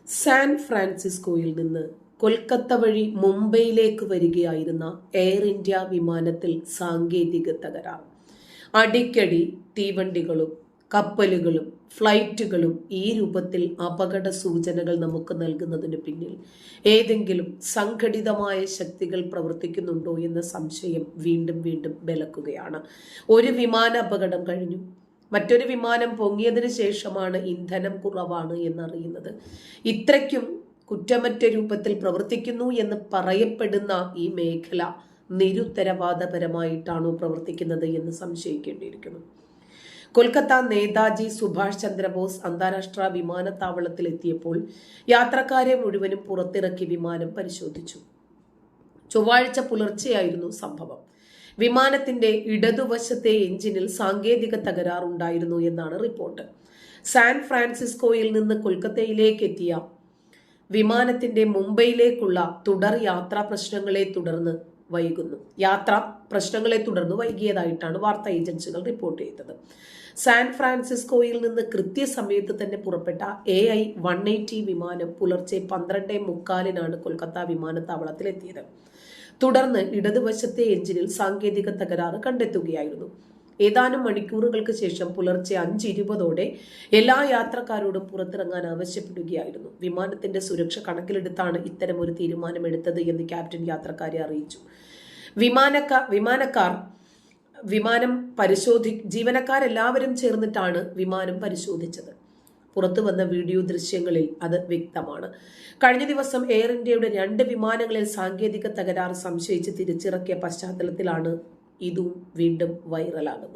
San ഫ്രാൻസിസ്കോയിൽ നിന്ന് കൊൽക്കത്ത വഴി മുംബൈയിലേക്ക് വരികയായിരുന്ന എയർ ഇന്ത്യ വിമാനത്തിൽ സാങ്കേതിക തകരാർ. അടിക്കടി തീവണ്ടികളും കപ്പലുകളും ഫ്ലൈറ്റുകളും ഈ രൂപത്തിൽ അപകട സൂചനകൾ നമുക്ക് നൽകുന്നതിന് പിന്നിൽ ഏതെങ്കിലും സംഘടിതമായ ശക്തികൾ പ്രവർത്തിക്കുന്നുണ്ടോ എന്ന സംശയം വീണ്ടും വീണ്ടും ബലക്കുകയാണ്. ഒരു വിമാന അപകടം കഴിഞ്ഞു, മറ്റൊരു വിമാനം പൊങ്ങിയതിനു ശേഷമാണ് ഇന്ധനം കുറവാണ് എന്നറിയുന്നത്. ഇത്രയ്ക്കും കുറ്റമറ്റ രൂപത്തിൽ പ്രവർത്തിക്കുന്നു എന്ന് പറയപ്പെടുന്ന ഈ മേഖല നിരുത്തരവാദപരമായിട്ടാണോ പ്രവർത്തിക്കുന്നത് എന്ന് സംശയിക്കേണ്ടിയിരിക്കുന്നു. കൊൽക്കത്ത നേതാജി സുഭാഷ് ചന്ദ്രബോസ് അന്താരാഷ്ട്ര വിമാനത്താവളത്തിൽ എത്തിയപ്പോൾ യാത്രക്കാരെ മുഴുവനും പുറത്തിറക്കി വിമാനം പരിശോധിച്ചു. ചൊവ്വാഴ്ച പുലർച്ചെയായിരുന്നു സംഭവം. വിമാനത്തിന്റെ ഇടതുവശത്തെ എഞ്ചിനിൽ സാങ്കേതിക തകരാറുണ്ടായിരുന്നു എന്നാണ് റിപ്പോർട്ട്. സാൻ ഫ്രാൻസിസ്കോയിൽ നിന്ന് കൊൽക്കത്തയിലേക്ക് എത്തിയ വിമാനത്തിന്റെ മുംബൈയിലേക്കുള്ള തുടർ യാത്രാ പ്രശ്നങ്ങളെ തുടർന്ന് വൈകിയതായിട്ടാണ് വാർത്താ ഏജൻസികൾ റിപ്പോർട്ട് ചെയ്തത്. സാൻ ഫ്രാൻസിസ്കോയിൽ നിന്ന് കൃത്യസമയത്ത് തന്നെ പുറപ്പെട്ട AI-180 വിമാനം പുലർച്ചെ 12:45 കൊൽക്കത്ത വിമാനത്താവളത്തിൽ എത്തിയത്. തുടർന്ന് ഇടതുവശത്തെ എഞ്ചിനിൽ സാങ്കേതിക തകരാറ് കണ്ടെത്തുകയായിരുന്നു. ഏതാനും മണിക്കൂറുകൾക്ക് ശേഷം പുലർച്ചെ 5:20 എല്ലാ യാത്രക്കാരോടും പുറത്തിറങ്ങാൻ ആവശ്യപ്പെടുകയായിരുന്നു. വിമാനത്തിന്റെ സുരക്ഷ കണക്കിലെടുത്താണ് ഇത്തരമൊരു തീരുമാനമെടുത്തത് എന്ന് ക്യാപ്റ്റൻ യാത്രക്കാരെ അറിയിച്ചു. ജീവനക്കാരെല്ലാവരും ചേർന്നിട്ടാണ് വിമാനം പരിശോധിച്ചത്. പുറത്തു വന്ന വീഡിയോ ദൃശ്യങ്ങളിൽ അത് വ്യക്തമാണ്. കഴിഞ്ഞ ദിവസം എയർ ഇന്ത്യയുടെ 2 വിമാനങ്ങളിൽ സാങ്കേതിക തകരാറ് സംശയിച്ച് തിരിച്ചിറക്കിയ പശ്ചാത്തലത്തിലാണ് ഇതും വീണ്ടും വൈറലാകുന്നത്.